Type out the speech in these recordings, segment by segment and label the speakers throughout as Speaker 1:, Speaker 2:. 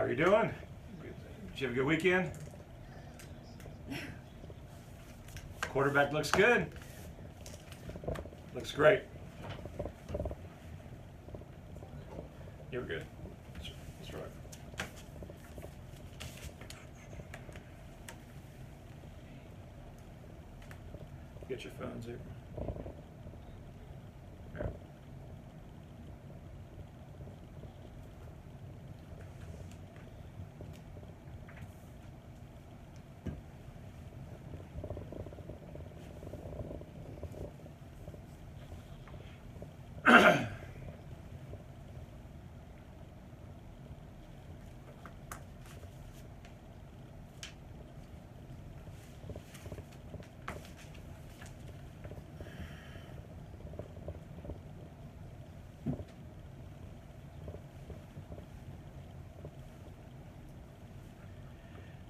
Speaker 1: are you doing? Did you have a good weekend? Quarterback looks good. Looks great. You were good. That's right. Get your phones here.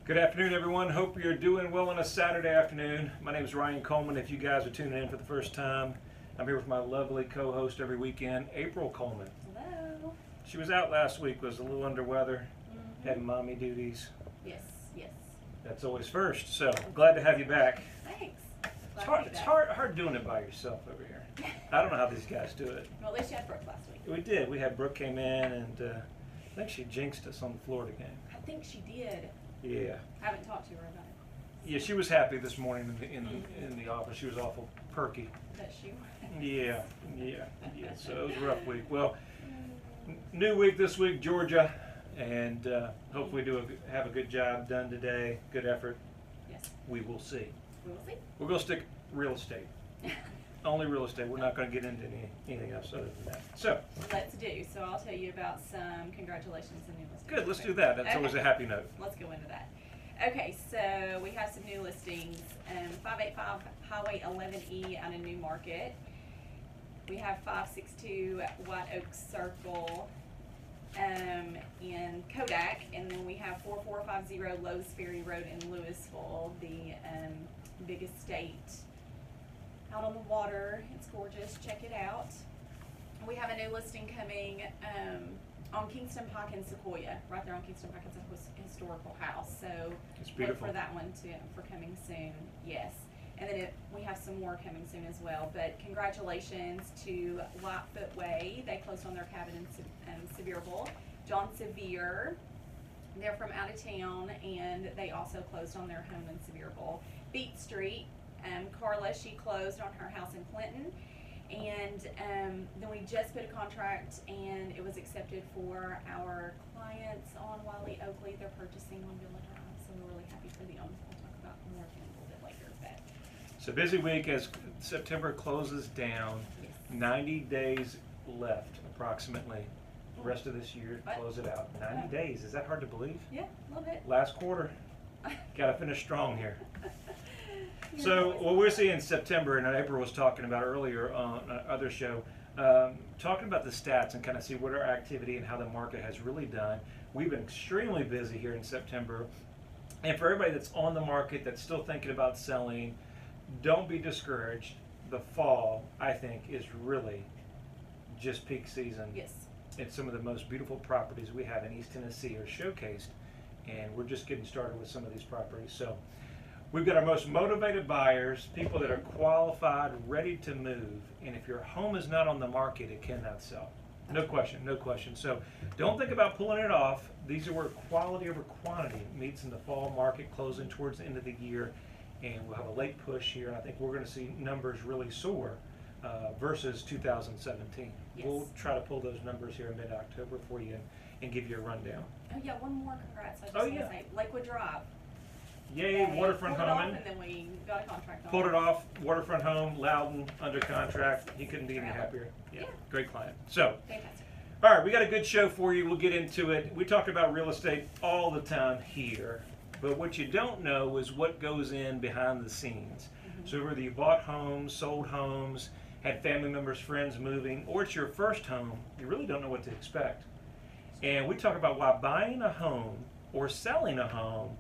Speaker 1: Good afternoon, everyone. Hope you're doing well on a Saturday afternoon. My name is Ryan Coleman. If you guys are tuning in for the first time, I'm here with my lovely co-host every weekend, April Coleman.
Speaker 2: Hello.
Speaker 1: She was out last week, was a little under weather, had mommy duties.
Speaker 2: Yes, yes.
Speaker 1: That's always first. So glad to have you back.
Speaker 2: Thanks.
Speaker 1: It's hard doing it by yourself over here. I don't know how these guys do it.
Speaker 2: Well, at least you had Brooke last week.
Speaker 1: We did. We had Brooke came in, and I think she jinxed us on the Florida game.
Speaker 2: I think she did.
Speaker 1: Yeah.
Speaker 2: I haven't talked to her about it.
Speaker 1: Yeah, she was happy this morning in the office. She was awful perky.
Speaker 2: That she was.
Speaker 1: Yeah. So it was a rough week. Well, new week this week, Georgia, and hopefully have a good job done today. Good effort.
Speaker 2: Yes.
Speaker 1: We will see.
Speaker 2: We will see.
Speaker 1: We're going to stick real estate. Only real estate. We're not going to get into anything else other than that. So
Speaker 2: let's do. So I'll tell you about some congratulations and new listings.
Speaker 1: Good. Let's do that. That's always a happy note.
Speaker 2: Let's go into that. Okay, so we have some new listings. 585 Highway 11E out in Newmarket. We have 562 White Oak Circle in Kodak, and then we have 4450 Lowe's Ferry Road in Louisville, the big estate out on the water. It's gorgeous. Check it out. We have a new listing coming on Kingston Pike and Sequoia, right there on Kingston Pike. It's a historical house, so
Speaker 1: It's beautiful.
Speaker 2: look for that one for coming soon. Yes, and then we have some more coming soon as well. But congratulations to Whitefoot Way. They closed on their cabin in Sevierville. John Sevier, they're from out of town, and they also closed on their home in Sevierville. Beat Street. Carla, she closed on her house in Clinton, and then we just put a contract, and it was accepted for our clients on Wiley Oakley. They're purchasing on Villa Drive, so we're really happy for them. We'll talk about more of them a little bit later. But
Speaker 1: So busy week as September closes down.
Speaker 2: yes.
Speaker 1: 90 days left, approximately. The rest of this year to close it out. 90 days. Is that hard to believe?
Speaker 2: Yeah, a little bit.
Speaker 1: Last quarter. Got to finish strong here. So what we're seeing in September, and April was talking about earlier on other show, talking about the stats and kind of see what our activity and how the market has really done. We've been extremely busy here in September. And for everybody that's on the market, that's still thinking about selling, don't be discouraged. The fall, I think, is really just peak season.
Speaker 2: Yes.
Speaker 1: And some of the most beautiful properties we have in East Tennessee are showcased, and we're just getting started with some of these properties. So we've got our most motivated buyers, people that are qualified, ready to move, and if your home is not on the market, it cannot sell. No question, no question. So don't think about pulling it off. These are where quality over quantity meets in the fall market, closing towards the end of the year, and we'll have a late push here, and I think we're going to see numbers really soar versus 2017.
Speaker 2: Yes.
Speaker 1: We'll try to pull those numbers here in mid-October for you and give you a rundown.
Speaker 2: Oh yeah, one more congrats. I just
Speaker 1: Oh,
Speaker 2: want to
Speaker 1: yeah.
Speaker 2: say Lakewood Drive.
Speaker 1: Yay, waterfront
Speaker 2: pulled it off,
Speaker 1: home.
Speaker 2: and then we got a contract on
Speaker 1: Pulled it off, waterfront home, Loudon, under contract. He couldn't be any happier. Yeah, great client. So,
Speaker 2: Fantastic.
Speaker 1: all right, we got a good show for you. We'll get into it. We talk about real estate all the time here, but what you don't know is what goes in behind the scenes. So whether you bought homes, sold homes, had family members, friends moving, or it's your first home, you really don't know what to expect. And we talk about why buying a home or selling a home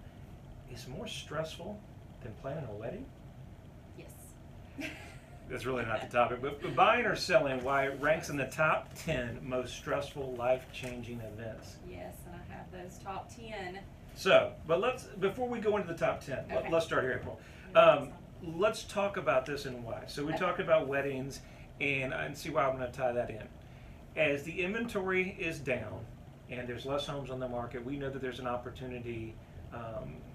Speaker 1: is more stressful than planning a wedding.
Speaker 2: Yes.
Speaker 1: that's really not the topic, but buying or selling, why it ranks in the top 10 most stressful, life-changing events.
Speaker 2: Yes, and I have those top 10.
Speaker 1: So, but before we go into the top 10,
Speaker 2: Okay.
Speaker 1: let's start here, April. Let's talk about this and why. So we
Speaker 2: Okay.
Speaker 1: talked about weddings, and see why I'm going to tie that in. As the inventory is down and there's less homes on the market, we know that there's an opportunity.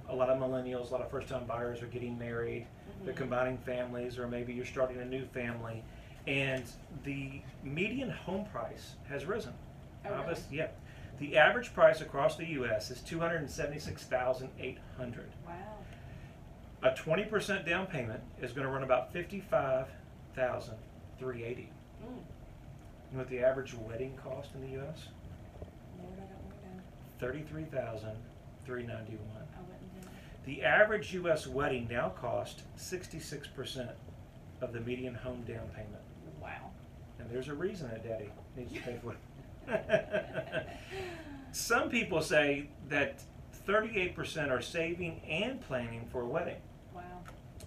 Speaker 1: A lot of millennials, a lot of first-time buyers are getting married. They're combining families, or maybe you're starting a new family, and the median home price has risen.
Speaker 2: Oh, really?
Speaker 1: Yeah. The average price across the U.S. is $276,800.
Speaker 2: Wow.
Speaker 1: A 20% down payment is going to run about $55,380. You know what the average wedding cost in the U.S.?
Speaker 2: Lord, I don't know.
Speaker 1: $33,391.
Speaker 2: I wouldn't know.
Speaker 1: The average U.S. wedding now costs 66% of the median home down payment.
Speaker 2: Wow.
Speaker 1: And there's a reason that Daddy needs to pay for it. Some people say that 38% are saving and planning for a wedding.
Speaker 2: Wow.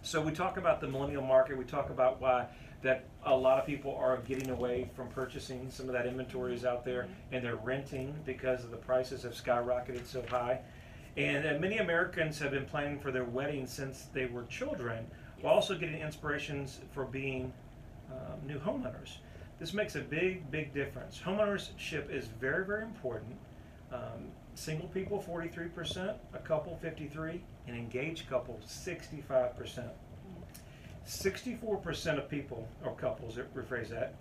Speaker 1: So we talk about the millennial market. We talk about why that a lot of people are getting away from purchasing. Some of that inventory is out there, and they're renting because of the prices have skyrocketed so high. And many Americans have been planning for their wedding since they were children, while also getting inspirations for being new homeowners. This makes a big, big difference. Homeownership is very, very important. Single people, 43%, a couple, 53%, and engaged couples, 65%. 64% of people, or couples, rephrase that,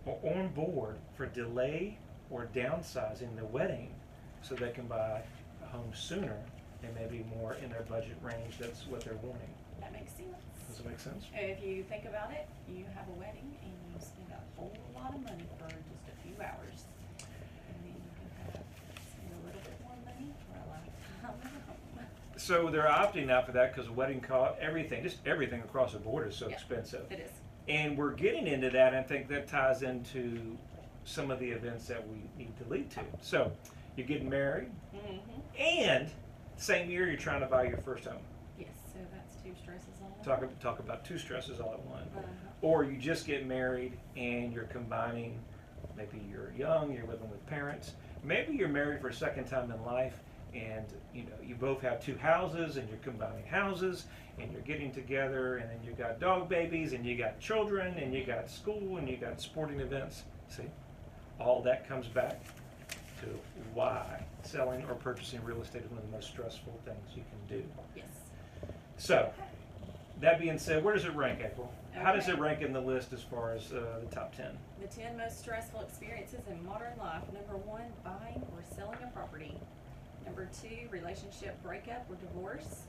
Speaker 1: are on board for delay or downsizing the wedding so they can buy a home sooner and maybe more in their budget range. That's what they're wanting.
Speaker 2: That makes sense.
Speaker 1: Does it make sense?
Speaker 2: If you think about it, you have a wedding and you spend a whole lot of money for just a few hours. And then you can spend a little bit more money for a lifetime at home.
Speaker 1: So they're opting out for that because wedding cost, everything, just everything across the board is so expensive.
Speaker 2: It is.
Speaker 1: And we're getting into that, and I think that ties into some of the events that we need to lead to. So you're getting married, and same year you're trying to buy your first home.
Speaker 2: Yes, so that's two stresses all at once.
Speaker 1: Talk about two stresses all at once. Or you just get married and you're combining, maybe you're young, you're living with parents. Maybe you're married for a second time in life, and you both have two houses and you're combining houses and you're getting together, and then you got dog babies and you got children and you got school and you got sporting events. See, all that comes back to why selling or purchasing real estate is one of the most stressful things you can do.
Speaker 2: Yes.
Speaker 1: So, that being said, where does it rank, April? How does it
Speaker 2: Okay.
Speaker 1: rank in the list as far as the top 10?
Speaker 2: The 10 most stressful experiences in modern life. Number 1, buying or selling a property. Number 2, relationship breakup or divorce.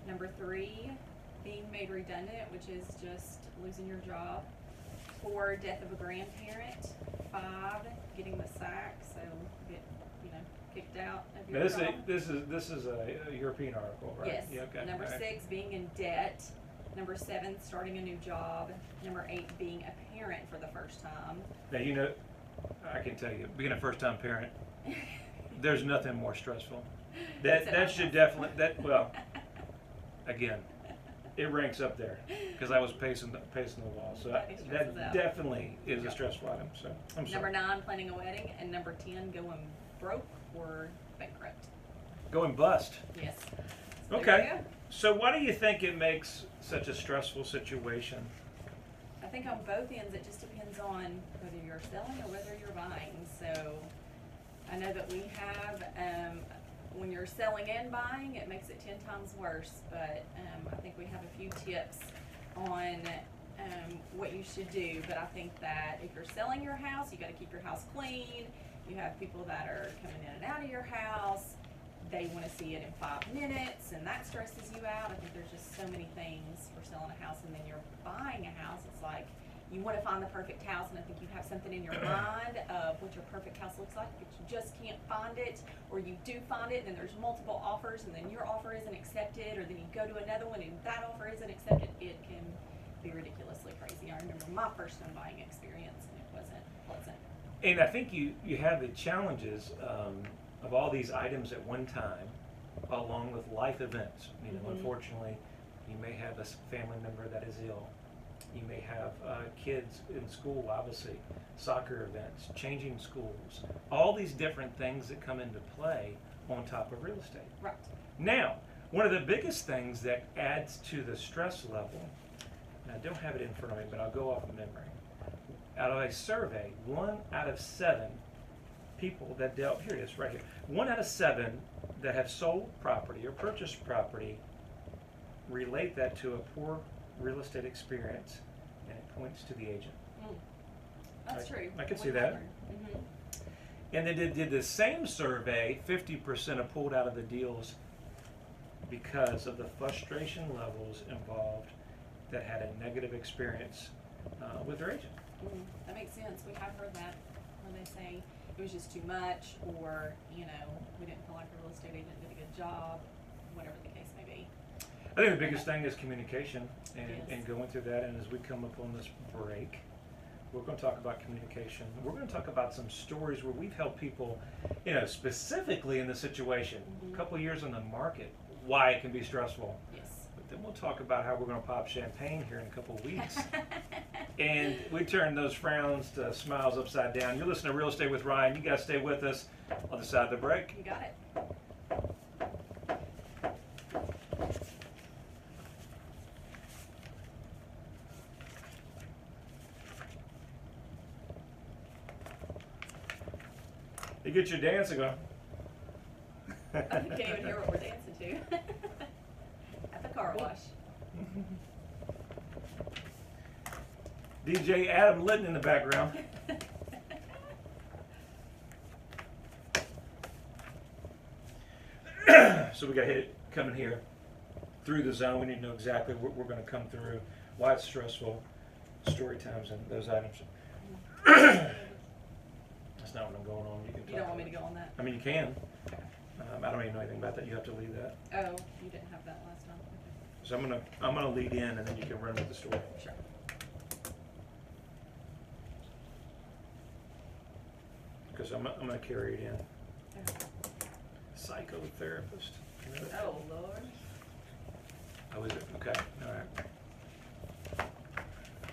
Speaker 2: Number 3, being made redundant, which is just losing your job. 4, death of a grandparent. 5, getting the sack, so get kicked out of
Speaker 1: Now,
Speaker 2: your job.
Speaker 1: this is a European article, right?
Speaker 2: Yes.
Speaker 1: Yeah, okay.
Speaker 2: Number
Speaker 1: All right.
Speaker 2: 6, being in debt. Number 7, starting a new job. Number 8, being a parent for the first time.
Speaker 1: Now, I can tell you, being a first-time parent, there's nothing more stressful. That should definitely, again, it ranks up there because I was pacing the wall. So
Speaker 2: That stresses
Speaker 1: that
Speaker 2: out.
Speaker 1: definitely is a stressful item. So I'm
Speaker 2: Number
Speaker 1: sorry.
Speaker 2: 9, planning a wedding. And number 10, going broke or bankrupt.
Speaker 1: Going bust.
Speaker 2: Yes. So
Speaker 1: Okay.
Speaker 2: there you go.
Speaker 1: So why do you think it makes such a stressful situation?
Speaker 2: I think on both ends, it just depends on whether you're selling or whether you're buying. So I know that we have, when you're selling and buying, it makes it 10 times worse. But I think we have a few tips on what you should do. But I think that if you're selling your house, you got to keep your house clean. You have people that are coming in and out of your house. They want to see it in 5 minutes, and that stresses you out. I think there's just so many things for selling a house, and then you're buying a house. It's like you want to find the perfect house, and I think you have something in your mind of what your perfect house looks like, but you just can't find it, or you do find it, and then there's multiple offers, and then your offer isn't accepted, or then you go to another one, and that offer isn't accepted. It can be ridiculously crazy. I remember my first home buying experience, and it wasn't pleasant.
Speaker 1: And I think you have the challenges of all these items at one time, along with life events.
Speaker 2: Mhm.
Speaker 1: Unfortunately, you may have a family member that is ill, You may have kids in school, obviously, soccer events, changing schools, all these different things that come into play on top of real estate.
Speaker 2: Right.
Speaker 1: Now, one of the biggest things that adds to the stress level, and I don't have it in front of me, but I'll go off of memory. Out of a survey, 1 out of 7 people that dealt, here it is, right here. 1 out of 7 that have sold property or purchased property relate that to a poor real estate experience, and it points to the agent.
Speaker 2: That's true.
Speaker 1: I can see that.
Speaker 2: Mm-hmm.
Speaker 1: And they did the same survey, 50% have pulled out of the deals because of the frustration levels involved that had a negative experience with their agent.
Speaker 2: That makes sense. We have heard that when they say it was just too much, or, you know, we didn't feel like the real estate agent did a good job, whatever the case may be.
Speaker 1: I think the biggest thing is communication and,
Speaker 2: Yes.
Speaker 1: and going through that. And as we come up on this break, we're going to talk about communication. We're going to talk about some stories where we've helped people, you know, specifically in the situation, a couple of years on the market, why it can be stressful.
Speaker 2: Yes.
Speaker 1: But then we'll talk about how we're going to pop champagne here in a couple of weeks. And we turn those frowns to smiles upside down. You're listening to Real Estate with Ryan. You guys stay with us on the side of the break.
Speaker 2: You got it.
Speaker 1: You get your dancing on.
Speaker 2: You can't even hear what we're dancing to. At the car wash.
Speaker 1: DJ Adam Litton in the background. So we got hit coming here through the zone. We need to know exactly what we're going to come through, why it's stressful, story times, and those items. That's not what I'm going on. You can
Speaker 2: You don't want me to go on that?
Speaker 1: I mean, you can. I don't even know anything about that. You have to lead that.
Speaker 2: Oh, you didn't have that last time. Okay.
Speaker 1: So I'm gonna lead in, and then you can run with the story.
Speaker 2: Sure.
Speaker 1: Because I'm gonna carry it in. Psychotherapist. You know that?
Speaker 2: Oh, Lord.
Speaker 1: Oh, is it? Okay. All right.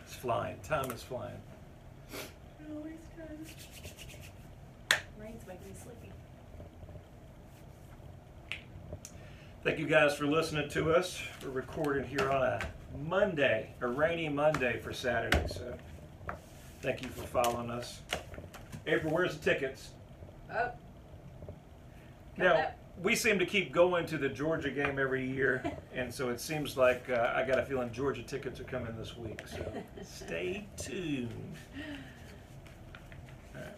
Speaker 1: It's flying. Time is flying.
Speaker 2: It always does. Rain's making me sleepy.
Speaker 1: Thank you guys for listening to us. We're recording here on a Monday, a rainy Monday for Saturday. So thank you for following us. April, where's the tickets?
Speaker 2: Oh.
Speaker 1: Now, we seem to keep going to the Georgia game every year, and so it seems like I got a feeling Georgia tickets are coming this week. So stay tuned. All right.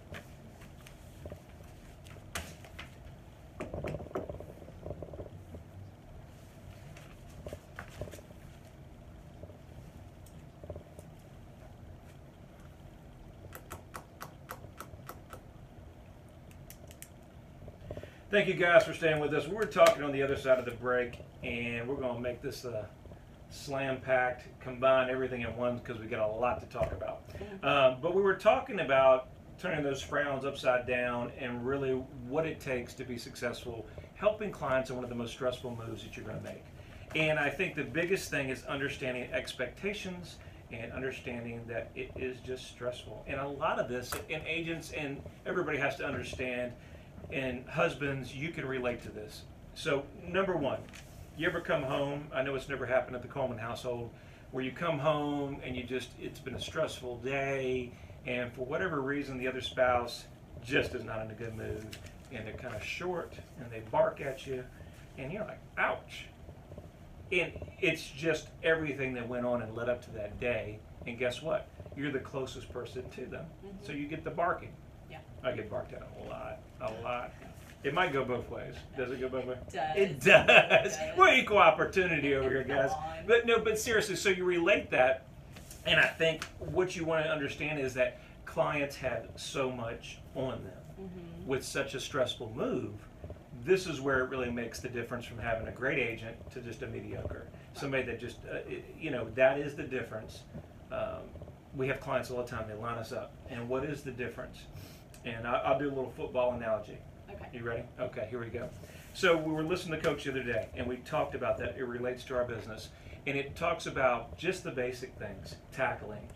Speaker 1: Thank you guys for staying with us. We're talking on the other side of the break, and we're going to make this a slam-packed, combine everything in one because we got a lot to talk about. But we were talking about turning those frowns upside down and really what it takes to be successful, helping clients in one of the most stressful moves that you're going to make. And I think the biggest thing is understanding expectations and understanding that it is just stressful. And a lot of this, and agents and everybody has to understand, and husbands, you can relate to this. So, number one, you ever come home, I know it's never happened at the Coleman household, where you come home and it's been a stressful day, and for whatever reason, the other spouse just is not in a good mood, and they're kind of short, and they bark at you, and you're like, ouch. And it's just everything that went on and led up to that day, and guess what? You're the closest person to them, so you get the barking.
Speaker 2: Yeah.
Speaker 1: I get barked at a lot. It might go both ways. Does it go both ways?
Speaker 2: It does.
Speaker 1: It does. We're equal opportunity over here, guys.
Speaker 2: Come on.
Speaker 1: But seriously, so you relate that, and I think what you want to understand is that clients have so much on them with such a stressful move. This is where it really makes the difference from having a great agent to just a mediocre. Somebody that just, that is the difference. We have clients all the time, they line us up. And what is the difference? And I'll do a little football analogy.
Speaker 2: Okay.
Speaker 1: You ready? Okay, here we go. So we were listening to Coach the other day, and we talked about that. It relates to our business, and it talks about just the basic things, tackling,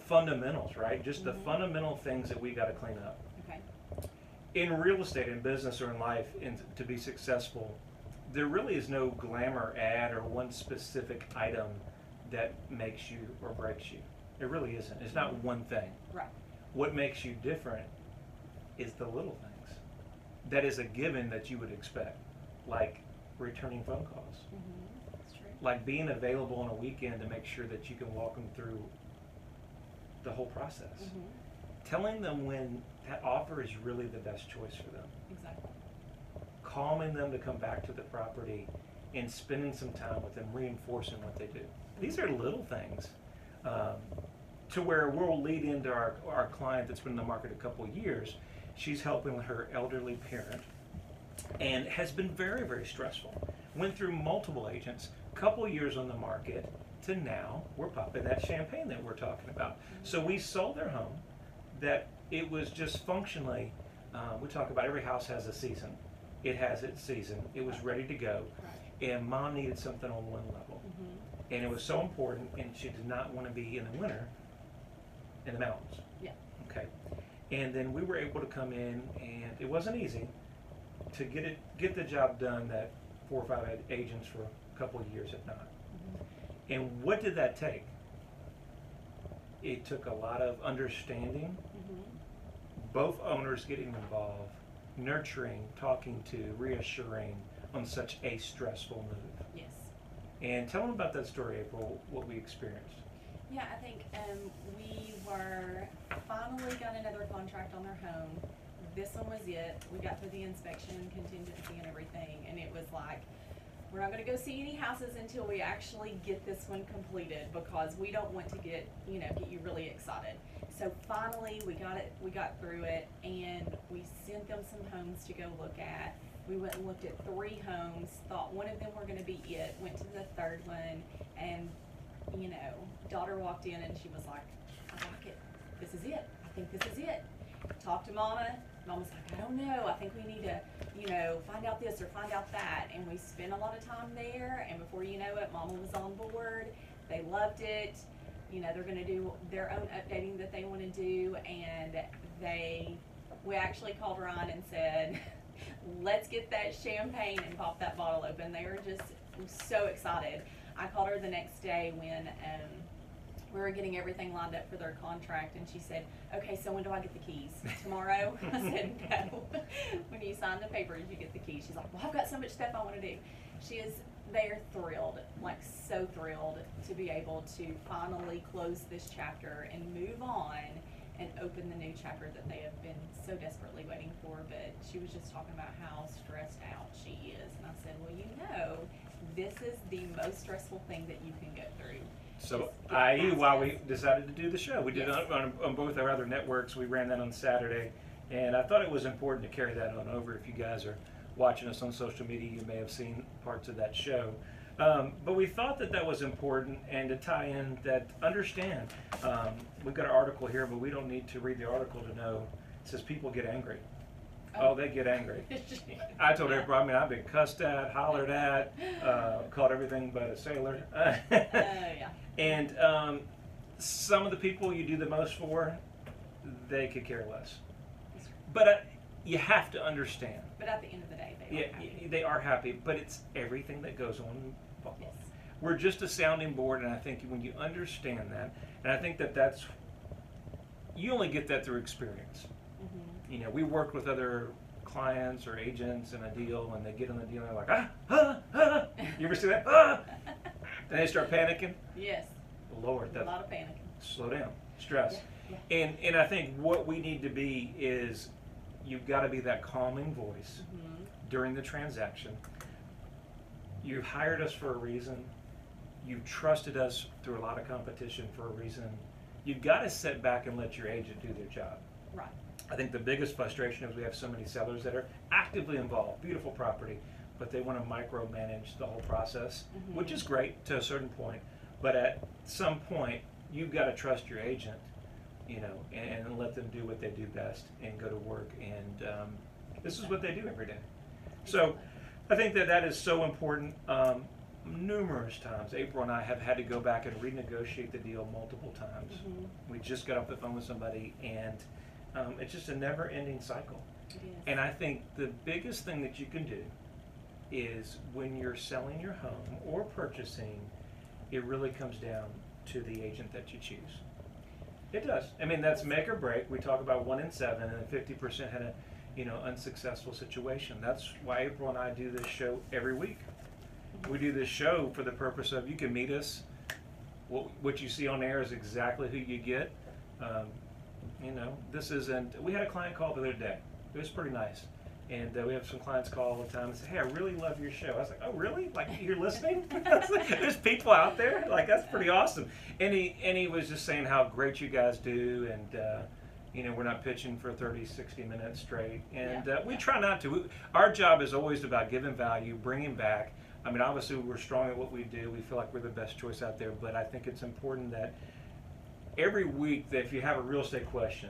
Speaker 1: fundamentals, right? Just the fundamental things that we got to clean up.
Speaker 2: Okay.
Speaker 1: In real estate, in business, or in life, and to be successful, there really is no glamour ad or one specific item that makes you or breaks you. It really isn't. It's not one thing.
Speaker 2: Right.
Speaker 1: What makes you different is the little things. That is a given that you would expect, like returning phone calls,
Speaker 2: That's true.
Speaker 1: like being available on a weekend to make sure that you can walk them through the whole process. Telling them when that offer is really the best choice for them.
Speaker 2: Exactly.
Speaker 1: Calming them to come back to the property and spending some time with them, reinforcing what they do. These are little things to where we'll lead into our client that's been in the market a couple of years. She's helping her elderly parent and has been very, very stressful. Went through multiple agents, couple years on the market, to now we're popping that champagne that we're talking about. So we sold their home that it was just functionally, we talk about every house has a season. It has its season. It was ready to go.
Speaker 2: Right.
Speaker 1: And mom needed something on one level. And it was so important, and she did not want to be in the winter in the mountains.
Speaker 2: Yeah.
Speaker 1: Okay. And then we were able to come in, and it wasn't easy to get the job done that 4 or 5 agents for a couple of years, if not. And what did that take? It took a lot of understanding, both owners getting involved, nurturing, talking to, reassuring on such a stressful move.
Speaker 2: Yes.
Speaker 1: And tell them about that story, April, what we experienced.
Speaker 2: Yeah, I think we were finally got another contract on their home. This one was it. We got through the inspection, contingency, and everything, and it was like, we're not going to go see any houses until we actually get this one completed, because we don't want to get you really excited. So finally we got through it, and we sent them some homes to go look at. We went and looked at 3 homes, thought one of them were going to be it, went to the 3rd one, and daughter walked in and she was like, I like it. This is it. I think this is it. Talked to mama. Mom was like, I don't know. I think we need to, find out this or find out that. And we spent a lot of time there. And before you know it, mama was on board. They loved it. They're going to do their own updating that they want to do. And we actually called Ryan and said, let's get that champagne and pop that bottle open. They were just so excited. I called her the next day when we were getting everything lined up for their contract, and she said, okay, so when do I get the keys? Tomorrow? I said, no. When you sign the papers, you get the keys. She's like, well, I've got so much stuff I want to do. They're thrilled, like so thrilled to be able to finally close this chapter and move on and open the new chapter that they have been so desperately waiting for. But she was just talking about how stressed out she is. And I said, well, this is the most stressful thing that you can go through.
Speaker 1: So, i.e., why we decided to do the show. We did it on both our other networks. We ran that on Saturday, and I thought it was important to carry that on over. If you guys are watching us on social media, you may have seen parts of that show. But we thought that was important, and to tie in that, understand, we've got an article here, but we don't need to read the article to know. It says people get angry. Oh, they get angry. I told everybody, I've been cussed at, hollered at, called everything but a sailor.
Speaker 2: Yeah.
Speaker 1: And some of the people you do the most for, they could care less. But you have to understand.
Speaker 2: But at the end of the day, they are happy.
Speaker 1: They are happy, but it's everything that goes on.
Speaker 2: Yes.
Speaker 1: We're just a sounding board, and I think when you understand that, and I think that's, you only get that through experience. We worked with other clients or agents in a deal, and they get in the deal and they're like, You ever see that? And they start panicking.
Speaker 2: Yes.
Speaker 1: Lord,
Speaker 2: a lot of panicking.
Speaker 1: Slow down. Stress.
Speaker 2: Yeah.
Speaker 1: And I think what we need to be is, you've got to be that calming voice during the transaction. You've hired us for a reason. You've trusted us through a lot of competition for a reason. You've got to sit back and let your agent do their job.
Speaker 2: Right.
Speaker 1: I think the biggest frustration is we have so many sellers that are actively involved, beautiful property, but they want to micromanage the whole process, which is great to a certain point. But at some point, you've got to trust your agent, and let them do what they do best and go to work. And this is what they do every day. So I think that is so important. Numerous times, April and I have had to go back and renegotiate the deal multiple times. We just got off the phone with somebody, and it's just a never-ending cycle.
Speaker 2: It is.
Speaker 1: And I think the biggest thing that you can do is when you're selling your home or purchasing, it really comes down to the agent that you choose. It does. I mean, that's make or break. We talk about 1 in 7, and 50% had a unsuccessful situation. That's why April and I do this show every week. We do this show for the purpose of, you can meet us. What you see on air is exactly who you get. This isn't. We had a client call the other day. It was pretty nice. And we have some clients call all the time and say, hey, I really love your show. I was like, oh, really? Like, you're listening? There's people out there? Like, that's pretty awesome. And he was just saying how great you guys do, and we're not pitching for 30, 60 minutes straight. And we try not to. Our job is always about giving value, bringing back. I mean, obviously, we're strong at what we do. We feel like we're the best choice out there. But I think it's important that every week, that if you have a real estate question,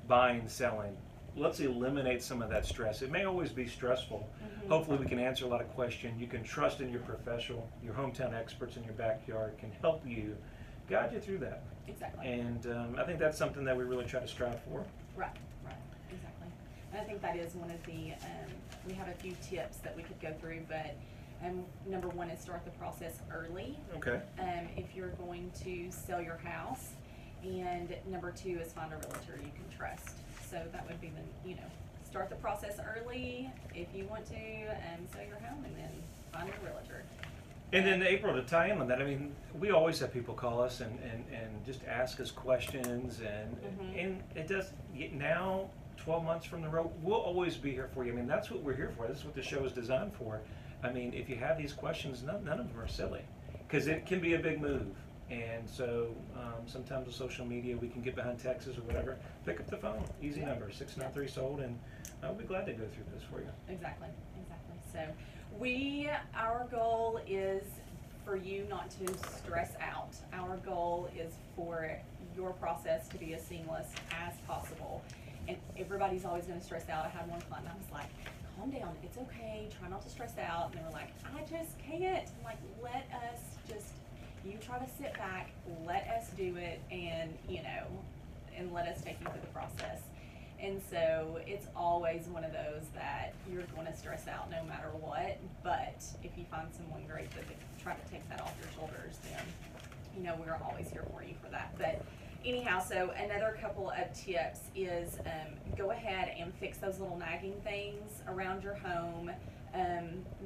Speaker 1: buying, selling, let's eliminate some of that stress. It may always be stressful. Hopefully we can answer a lot of questions. You can trust in your professional, your hometown experts in your backyard can help you, guide you through that.
Speaker 2: Exactly.
Speaker 1: And I think that's something that we really try to strive for.
Speaker 2: Right, exactly. And I think that is one of the, we have a few tips that we could go through, but number one is start the process early.
Speaker 1: Okay.
Speaker 2: If you're going to sell your house. And number two is find a realtor you can trust. So that would be start the process early if you want to sell your home, and then find a realtor.
Speaker 1: And then April, to tie in on that, I mean, we always have people call us and just ask us questions, and it does, now 12 months from the road, we'll always be here for you. I mean, that's what we're here for. This is what the show is designed for. I mean, if you have these questions, none of them are silly, because it can be a big move. And so sometimes with social media, we can get behind Texas or whatever. Pick up the phone, easy number, 693 sold, and I'll be glad to go through this for you.
Speaker 2: Exactly. So our goal is for you not to stress out. Our goal is for your process to be as seamless as possible. And everybody's always going to stress out. I had one client, and I was like, calm down, it's okay, try not to stress out. And they were like, I just can't. I'm like, let us just, you try to sit back, let us do it, and and let us take you through the process. And so it's always one of those that you're going to stress out no matter what. But if you find someone great that try to take that off your shoulders, then we're always here for you for that. But anyhow, so another couple of tips is go ahead and fix those little nagging things around your home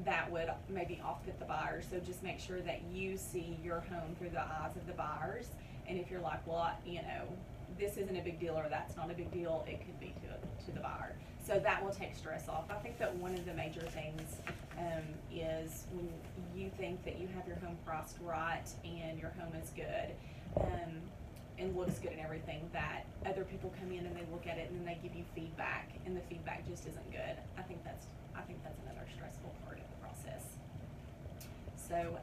Speaker 2: that would maybe off-put the buyers. So just make sure that you see your home through the eyes of the buyers. And if you're like, well, this isn't a big deal, or that's not a big deal, it could be to the buyer. So that will take stress off. I think that one of the major things is when you think that you have your home priced right and your home is good and looks good and everything, that other people come in and they look at it and then they give you feedback, and the feedback just isn't good. I think that's another stressful part of the process. So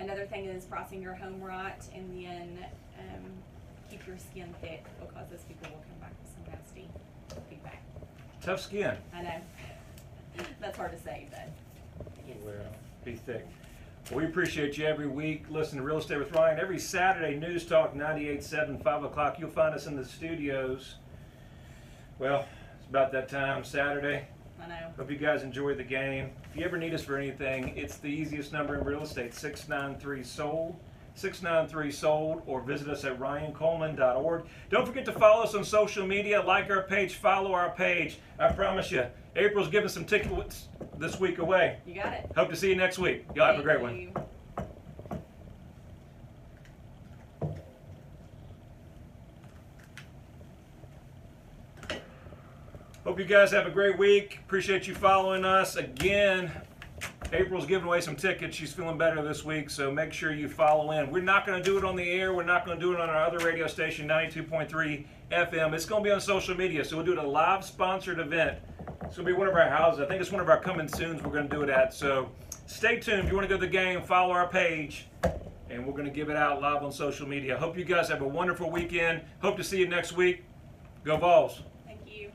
Speaker 2: another thing is pricing your home right, and then keep your skin thick, because those people will come back with some nasty feedback.
Speaker 1: Tough skin.
Speaker 2: I know. That's hard to say, but yes.
Speaker 1: Well, be thick. Well, we appreciate you every week. Listen to Real Estate with Ryan. Every Saturday, News Talk 98.7, 5 o'clock. You'll find us in the studios. Well, it's about that time, Saturday.
Speaker 2: I know.
Speaker 1: Hope you guys enjoy the game. If you ever need us for anything, it's the easiest number in real estate, 693-SOLD. 693-SOLD, or visit us at ryancoleman.org. Don't forget to follow us on social media, like our page, follow our page. I promise you, April's giving some tickets this week away.
Speaker 2: You got it.
Speaker 1: Hope to see you next week. Y'all have a great one. Hope you guys have a great week. Appreciate you following us. Again, April's giving away some tickets. She's feeling better this week, so make sure you follow in. We're not going to do it on the air. We're not going to do it on our other radio station, 92.3 FM. It's going to be on social media, so we'll do it a live sponsored event. It's going to be one of our houses. I think it's one of our coming soons we're going to do it at. So stay tuned. If you want to go to the game, follow our page, and we're going to give it out live on social media. Hope you guys have a wonderful weekend. Hope to see you next week. Go Vols.